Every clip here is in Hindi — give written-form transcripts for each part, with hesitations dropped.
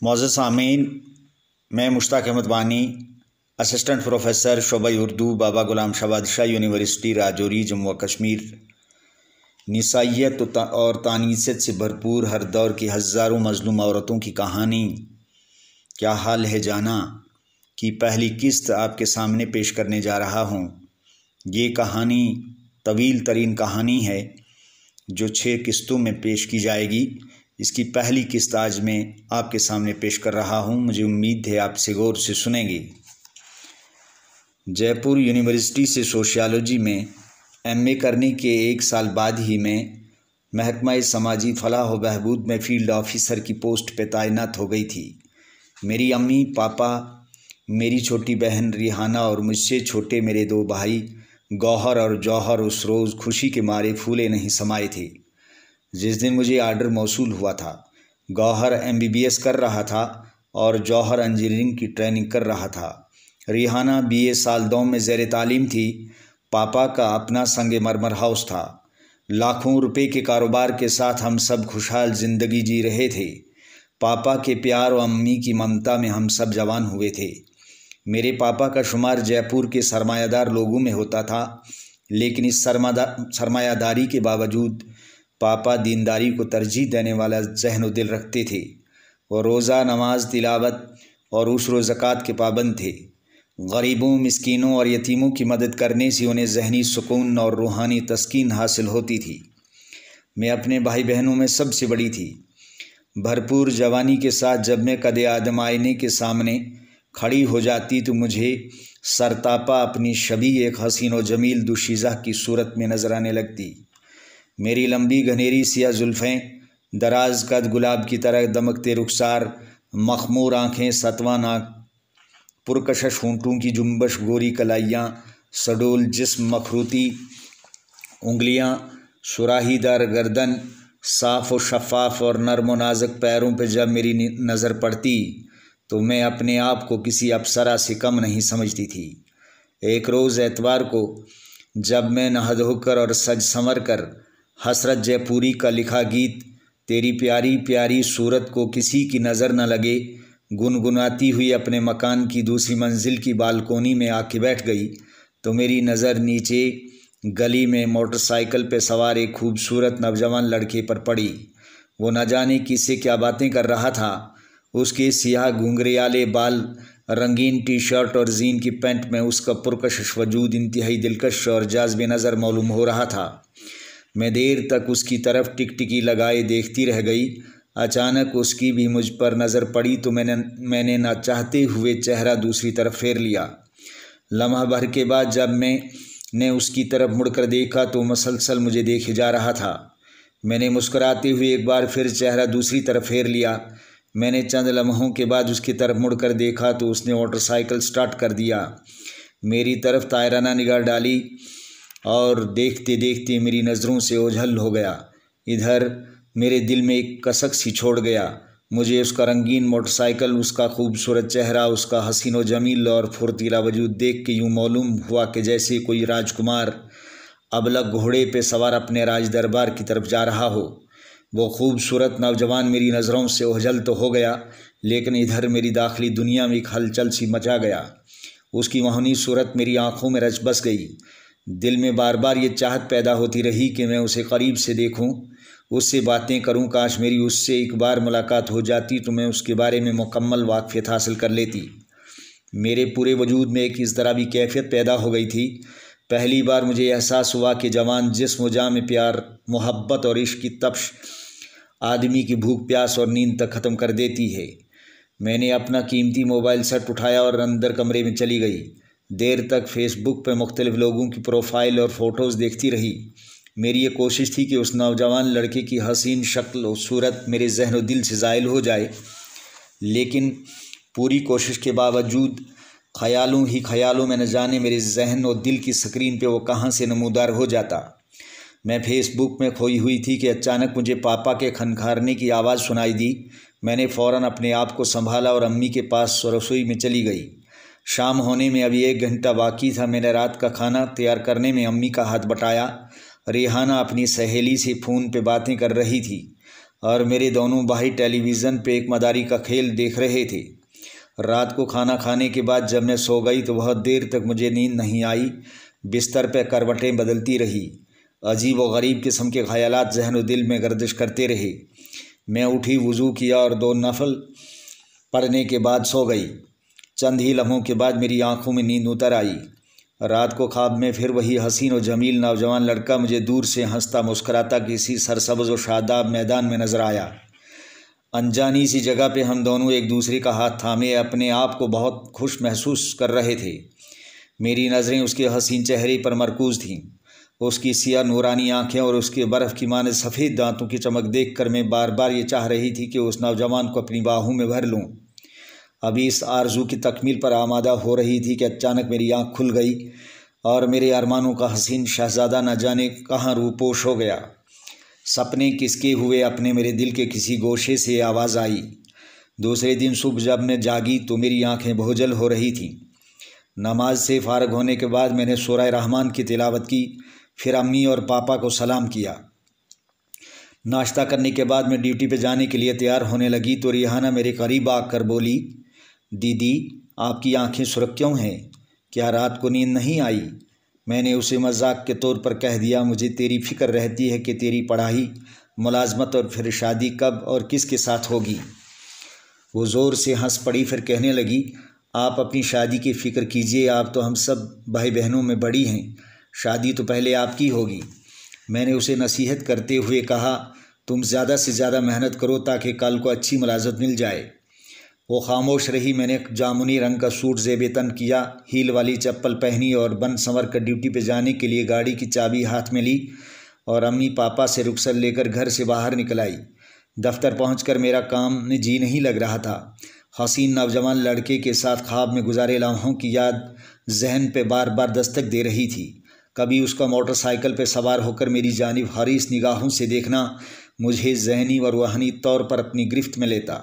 मौजूद सामीन, मैं मुश्ताक अहमद वानी, असिस्टेंट प्रोफेसर शोबा उर्दू, बाबा गुलाम शाह बादशाह यूनिवर्सिटी राजौरी, जम्मू व कश्मीर। निसाइयत और तानीसत से भरपूर हर दौर की हज़ारों मज़लूम औरतों की कहानी क्या हाल है जाना की पहली किस्त आपके सामने पेश करने जा रहा हूँ। ये कहानी तवील तरीन कहानी है जो 6 किस्तों में पेश की जाएगी। इसकी पहली किस्त आज मैं आपके सामने पेश कर रहा हूँ। मुझे उम्मीद है आप इसे गौर से सुनेंगे। जयपुर यूनिवर्सिटी से सोशियोलॉजी में एमए करने के 1 साल बाद ही मैं महकमा समाजी फलाह व बहबूद में फील्ड ऑफिसर की पोस्ट पर तैनात हो गई थी। मेरी अम्मी, पापा, मेरी छोटी बहन रिहाना और मुझसे छोटे मेरे 2 भाई गौहर और जौहर उस रोज़ खुशी के मारे फूले नहीं समाये थे जिस दिन मुझे आर्डर मौसूल हुआ था। गौहर एमबीबीएस कर रहा था और जौहर इंजीनियरिंग की ट्रेनिंग कर रहा था। रिहाना बीए साल 2 में ज़ेर तालीम थी। पापा का अपना संगे मरमर हाउस था। लाखों रुपए के कारोबार के साथ हम सब खुशहाल ज़िंदगी जी रहे थे। पापा के प्यार और अम्मी की ममता में हम सब जवान हुए थे। मेरे पापा का शुमार जयपुर के सरमायादार लोगों में होता था, लेकिन इस सरमायादारी के बावजूद पापा दीनदारी को तरजीह देने वाला ज़हन दिल रखते थे। वो रोज़ा, नमाज, तिलावत और उश्र ज़कात के पाबंद थे। गरीबों, मिस्कीनों और यतीमों की मदद करने से उन्हें ज़हनी सुकून और रूहानी तस्कीन हासिल होती थी। मैं अपने भाई बहनों में सबसे बड़ी थी। भरपूर जवानी के साथ जब मैं कदे आदम आईने के सामने खड़ी हो जाती तो मुझे सरतापा अपनी शबी एक हसीन व जमील दुशीज़ा की सूरत में नजर आने लगती। मेरी लंबी घनेरी सिया जुल्फ़ें, दराज कद गुलाब की तरह दमकते रुखसार, मखमूर आँखें, सतवा नाक, पुरकशश होंठों की जुम्बश, गोरी कलाइयाँ, सडोल जिस्म, मखरूती उंगलियाँ, सुराहीदार गर्दन, साफ़ व शफ़ाफ़ और नर्म व नाजुक पैरों पर जब मेरी नज़र पड़ती तो मैं अपने आप को किसी अप्सरा से कम नहीं समझती थी। एक रोज़ एतवार को जब मैं नहा धोकर और सज संवर कर हसरत जयपुरी का लिखा गीत तेरी प्यारी प्यारी सूरत को किसी की नज़र न लगे गुनगुनाती हुई अपने मकान की दूसरी मंजिल की बालकोनी में आके बैठ गई तो मेरी नज़र नीचे गली में मोटरसाइकिल पर सवार एक खूबसूरत नौजवान लड़के पर पड़ी। वो न जाने किससे क्या बातें कर रहा था। उसके सियाह घुंघरियाले बाल, रंगीन टी शर्ट और जीन की पैंट में उसका पुरकशिश वजूद इंतहाई दिलकश और जाज़बे नज़र मालूम हो रहा था। मैं देर तक उसकी तरफ टिकटिकी लगाए देखती रह गई। अचानक उसकी भी मुझ पर नज़र पड़ी तो मैंने ना चाहते हुए चेहरा दूसरी तरफ फेर लिया। लम्हा भर के बाद जब मैंने उसकी तरफ मुड़कर देखा तो मसलसल मुझे देखे जा रहा था। मैंने मुस्कुराते हुए एक बार फिर चेहरा दूसरी तरफ फेर लिया। मैंने चंद लम्हों के बाद उसकी तरफ मुड़कर देखा तो उसने मोटरसाइकिल स्टार्ट कर दिया, मेरी तरफ तायराना निगाह डाली और देखते देखते मेरी नज़रों से ओझल हो गया। इधर मेरे दिल में एक कसक सी छोड़ गया। मुझे उसका रंगीन मोटरसाइकिल, उसका खूबसूरत चेहरा, उसका हसीन व जमील और फुर्तीला वजूद देख के यूँ मालूम हुआ कि जैसे कोई राजकुमार अबलग घोड़े पे सवार अपने राज दरबार की तरफ जा रहा हो। वो खूबसूरत नौजवान मेरी नज़रों से ओझल तो हो गया, लेकिन इधर मेरी दाखिली दुनिया में एक हलचल सी मचा गया। उसकी मोहनी सूरत मेरी आँखों में रच बस गई। दिल में बार बार ये चाहत पैदा होती रही कि मैं उसे करीब से देखूं, उससे बातें करूं। काश मेरी उससे एक बार मुलाकात हो जाती तो मैं उसके बारे में मुकम्मल वाक़फ़ियत हासिल कर लेती। मेरे पूरे वजूद में एक इस तरह भी कैफियत पैदा हो गई थी। पहली बार मुझे एहसास हुआ कि जवान जिस्म जाँ में प्यार, मोहब्बत और इश्क की तप्श आदमी की भूख, प्यास और नींद तक ख़त्म कर देती है। मैंने अपना कीमती मोबाइल सेट उठाया और अंदर कमरे में चली गई। देर तक फेसबुक पर मुख्तलिफ़ लोगों की प्रोफाइल और फ़ोटोज़ देखती रही। मेरी ये कोशिश थी कि उस नौजवान लड़के की हसीन शक्ल और सूरत मेरे जहन व दिल से ज़ाइल हो जाए, लेकिन पूरी कोशिश के बावजूद ख़यालों ही ख़यालों में न जाने मेरे जहन और दिल की स्क्रीन पे वो कहाँ से नमूदार हो जाता। मैं फेसबुक में खोई हुई थी कि अचानक मुझे पापा के खनखारने की आवाज़ सुनाई दी। मैंने फ़ौरन अपने आप को संभाला और अम्मी के पास रसोई में चली गई। शाम होने में अभी 1 घंटा बाकी था। मैंने रात का खाना तैयार करने में अम्मी का हाथ बटाया। रिहाना अपनी सहेली से फ़ोन पे बातें कर रही थी। और मेरे दोनों भाई टेलीविज़न पे एक मदारी का खेल देख रहे थे। रात को खाना खाने के बाद जब मैं सो गई तो बहुत देर तक मुझे नींद नहीं आई। बिस्तर पे करवटें बदलती रही। अजीब व गरीब किस्म के ख़यालात ज़हन व दिल में गर्दिश करते रहे। मैं उठी, वज़ू किया और 2 नफल पढ़ने के बाद सो गई। चंद ही लम्हों के बाद मेरी आंखों में नींद उतर आई। रात को ख्वाब में फिर वही हसीन और जमील नौजवान लड़का मुझे दूर से हंसता मुस्कुराता किसी सरसब्ज़ व शादाब मैदान में नज़र आया। अनजानी सी जगह पे हम दोनों एक दूसरे का हाथ थामे अपने आप को बहुत खुश महसूस कर रहे थे। मेरी नज़रें उसके हसीन चेहरे पर मरकूज़ थीं। उसकी सियाह नूरानी आंखें और उसके बर्फ़ की माने सफ़ेद दांतों की चमक देखकर मैं बार बार ये चाह रही थी कि उस नौजवान को अपनी बाहों में भर लूँ। अभी इस आरज़ू की तकमील पर आमादा हो रही थी कि अचानक मेरी आँख खुल गई और मेरे अरमानों का हसीन शहज़ादा न जाने कहाँ रूपोश हो गया। सपने किसके हुए अपने मेरे दिल के किसी गोशे से आवाज़ आई। दूसरे दिन सुबह जब मैं जागी तो मेरी आँखें बोझल हो रही थीं। नमाज से फ़ारग होने के बाद मैंने सूरह रहमान की तिलावत की, फिर अम्मी और पापा को सलाम किया। नाश्ता करने के बाद मैं ड्यूटी पे जाने के लिए तैयार होने लगी तो रिहाना मेरे करीब आकर बोली, दीदी आपकी आंखें सुर्ख क्यों हैं? क्या रात को नींद नहीं आई? मैंने उसे मजाक के तौर पर कह दिया, मुझे तेरी फ़िक्र रहती है कि तेरी पढ़ाई, मुलाजमत और फिर शादी कब और किसके साथ होगी। वो ज़ोर से हंस पड़ी, फिर कहने लगी, आप अपनी शादी की फ़िक्र कीजिए, आप तो हम सब भाई बहनों में बड़ी हैं, शादी तो पहले आपकी होगी। मैंने उसे नसीहत करते हुए कहा, तुम ज़्यादा से ज़्यादा मेहनत करो ताकि कल को अच्छी मुलाजमत मिल जाए। वो खामोश रही। मैंने जामुनी रंग का सूट ज़ेब तन किया, हील वाली चप्पल पहनी और बन संवर कर ड्यूटी पे जाने के लिए गाड़ी की चाबी हाथ में ली और अम्मी पापा से रुखसत लेकर घर से बाहर निकल आई। दफ्तर पहुंचकर मेरा काम में जी नहीं लग रहा था। हसीन नौजवान लड़के के साथ ख्वाब में गुजारे लम्हों की याद जहन पे बार बार दस्तक दे रही थी। कभी उसका मोटरसाइकिल पे सवार होकर मेरी जानिब हरीस निगाहों से देखना मुझे ज़हनी व रूहानी तौर पर अपनी गिरफ्त में लेता।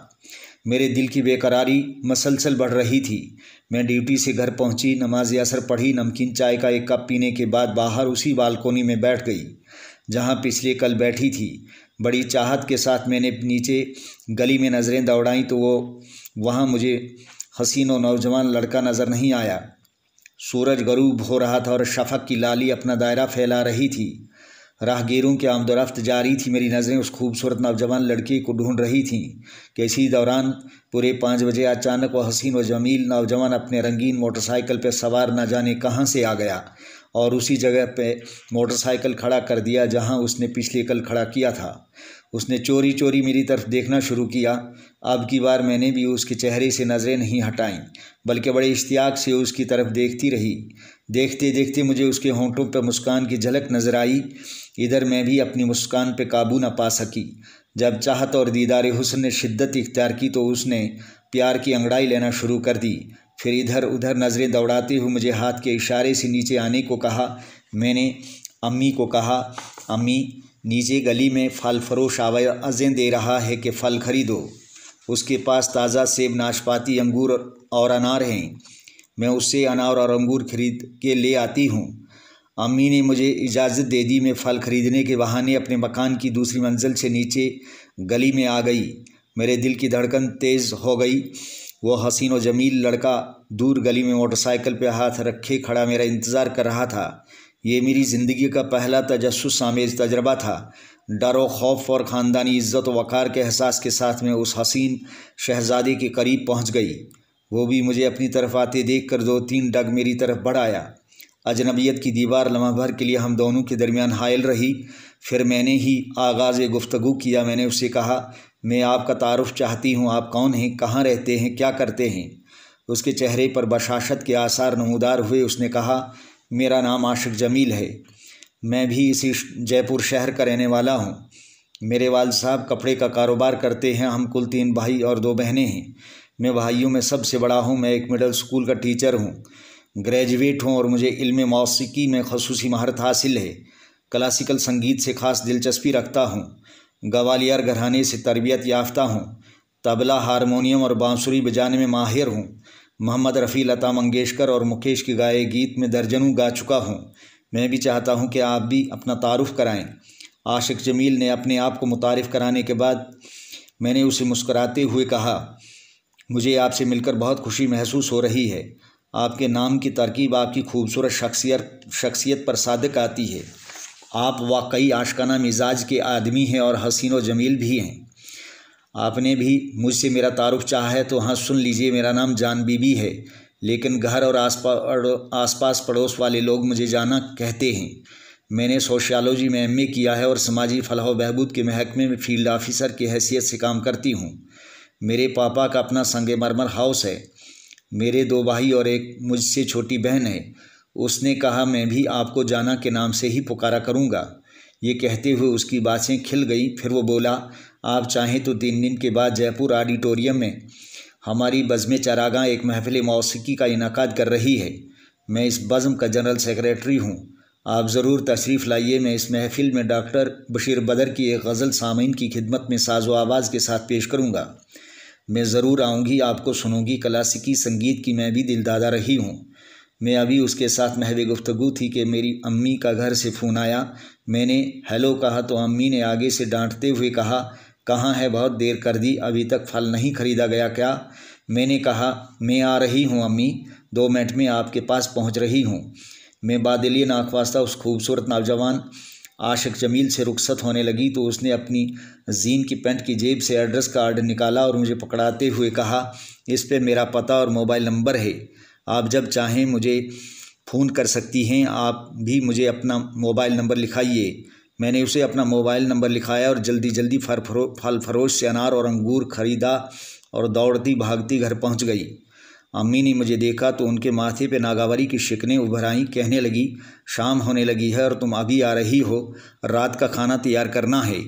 मेरे दिल की बेकरारी मसलसल बढ़ रही थी। मैं ड्यूटी से घर पहुंची, नमाज असर पढ़ी, नमकीन चाय का एक कप पीने के बाद बाहर उसी बालकोनी में बैठ गई जहां पिछले कल बैठी थी। बड़ी चाहत के साथ मैंने नीचे गली में नज़रें दौड़ाईं तो वहाँ मुझे हसीन और नौजवान लड़का नज़र नहीं आया। सूरज गरूब हो रहा था और शफक की लाली अपना दायरा फैला रही थी। राहगीरों की आमदोरफ्त जारी थी। मेरी नज़रें उस खूबसूरत नौजवान लड़के को ढूंढ रही थीं कि इसी दौरान पूरे 5 बजे अचानक वह हसीन व जमील नौजवान अपने रंगीन मोटरसाइकिल पर सवार न जाने कहाँ से आ गया और उसी जगह पे मोटरसाइकिल खड़ा कर दिया जहाँ उसने पिछले कल खड़ा किया था। उसने चोरी चोरी मेरी तरफ देखना शुरू किया। अब की बार मैंने भी उसके चेहरे से नज़रें नहीं हटाईं, बल्कि बड़े इश्तियाक से उसकी तरफ देखती रही। देखते देखते मुझे उसके होंठों पर मुस्कान की झलक नज़र आई। इधर मैं भी अपनी मुस्कान पे काबू न पा सकी। जब चाहत और दीदार हुस्न ने शिद्दत इख्तियार की तो उसने प्यार की अंगड़ाई लेना शुरू कर दी। फिर इधर उधर नज़रें दौड़ाते हुए मुझे हाथ के इशारे से नीचे आने को कहा। मैंने अम्मी को कहा, अम्मी नीचे गली में फल फरोश आवाज़ें दे रहा है कि फ़ल खरीदो। उसके पास ताज़ा सेब, नाशपाती, अंगूर और अनार हैं। मैं उससे अनार और अंगूर खरीद के ले आती हूँ। अम्मी ने मुझे इजाज़त दे दी। मैं फ़ल खरीदने के बहाने अपने मकान की दूसरी मंजिल से नीचे गली में आ गई। मेरे दिल की धड़कन तेज़ हो गई। वो हसीन व जमील लड़का दूर गली में मोटरसाइकिल पे हाथ रखे खड़ा मेरा इंतज़ार कर रहा था। ये मेरी ज़िंदगी का पहला तजस्सुस आमेज़ तजर्बा था। डर व खौफ और ख़ानदानी इज़्ज़त व वक़ार के एहसास के साथ मैं उस हसीन शहज़ादी के करीब पहुंच गई। वो भी मुझे अपनी तरफ आते देखकर 2-3 डग मेरी तरफ बढ़ आया। अजनबियत की दीवार लम्हा भर के लिए हम दोनों के दरमियान हायल रही। फिर मैंने ही आगाज़ गुफ्तगू किया। मैंने उससे कहा, मैं आपका तारुफ़ चाहती हूँ। आप कौन हैं, कहाँ रहते हैं, क्या करते हैं? उसके चेहरे पर बशाशत के आसार नमूदार हुए। उसने कहा, मेरा नाम आशिक जमील है। मैं भी इसी जयपुर शहर का रहने वाला हूँ। मेरे वालिद साहब कपड़े का कारोबार करते हैं। हम कुल 3 भाई और 2 बहनें हैं। मैं भाइयों में सबसे बड़ा हूँ। मैं एक मिडिल स्कूल का टीचर हूँ, ग्रेजुएट हूँ और मुझे इल्म मौसीकी में ख़ुसूसी महारत हासिल है। क्लासिकल संगीत से ख़ास दिलचस्पी रखता हूँ। ग्वालियर घराने से तरबियत याफ्ता हूँ। तबला, हारमोनियम और बांसुरी बजाने में माहिर हूँ। मोहम्मद रफ़ी, लता मंगेशकर और मुकेश के गाए गीत में दर्जनों गा चुका हूँ। मैं भी चाहता हूँ कि आप भी अपना तारुफ़ कराएं। आशिक जमील ने अपने आप को मुतारिफ़ कराने के बाद मैंने उसे मुस्कुराते हुए कहा, मुझे आपसे मिलकर बहुत खुशी महसूस हो रही है। आपके नाम की तरकीब आपकी खूबसूरत शख्सियत पर सादिक आती है। आप वाकई आशिकाना मिजाज के आदमी हैं और हसीन व जमील भी हैं। आपने भी मुझसे मेरा तारुफ चाहा है तो हाँ, सुन लीजिए, मेरा नाम जान बीबी है, लेकिन घर और आसपास पड़ोस वाले लोग मुझे जाना कहते हैं। मैंने सोशियोलॉजी में एमए किया है और समाजी फलाह व बहबूद के महकमे में फील्ड ऑफिसर की हैसियत से काम करती हूँ। मेरे पापा का अपना संगमरमर हाउस है। मेरे 2 भाई और एक मुझसे छोटी बहन है। उसने कहा, मैं भी आपको जाना के नाम से ही पुकारा करूँगा। ये कहते हुए उसकी बातें खिल गई। फिर वो बोला, आप चाहें तो 3 दिन के बाद जयपुर ऑडिटोरियम में हमारी बज़्म चरागाह एक महफ़िल मौसीकी का इनाकाद कर रही है। मैं इस बज़्म का जनरल सेक्रेटरी हूँ। आप ज़रूर तशरीफ़ लाइए। मैं इस महफ़िल में डॉक्टर बशीर बदर की एक गज़ल सामीन की खिदमत में साज़ो आवाज़ के साथ पेश करूँगा। मैं ज़रूर आऊँगी, आपको सुनूँगी। क्लासिकी संगीत की मैं भी दिलदादा रही हूँ। मैं अभी उसके साथ महवे गुफ्तगू थी कि मेरी अम्मी का घर से फ़ोन आया। मैंने हेलो कहा तो अम्मी ने आगे से डांटते हुए कहा, कहाँ है, बहुत देर कर दी, अभी तक फल नहीं ख़रीदा गया क्या? मैंने कहा, मैं आ रही हूँ अम्मी, 2 मिनट में आपके पास पहुँच रही हूँ। मैं बादलिए नाखवास्ता उस खूबसूरत नौजवान आशिक जमील से रुखसत होने लगी तो उसने अपनी जीन की पैंट की जेब से एड्रेस कार्ड निकाला और मुझे पकड़ाते हुए कहा, इस पे मेरा पता और मोबाइल नंबर है, आप जब चाहें मुझे फ़ोन कर सकती हैं। आप भी मुझे अपना मोबाइल नंबर लिखाइए। मैंने उसे अपना मोबाइल नंबर लिखाया और जल्दी फल फरोश से अनार और अंगूर ख़रीदा और दौड़ती भागती घर पहुंच गई। अम्मी ने मुझे देखा तो उनके माथे पे नागावरी की शिकनें उभर आईं। कहने लगी, शाम होने लगी है और तुम अभी आ रही हो, रात का खाना तैयार करना है।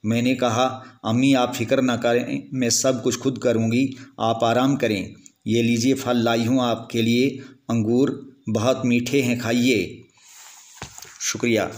मैंने कहा, अम्मी आप फ़िक्र ना करें, मैं सब कुछ खुद करूँगी, आप आराम करें। ये लीजिए, फल लाई हूँ आपके लिए, अंगूर बहुत मीठे हैं, खाइए। शुक्रिया।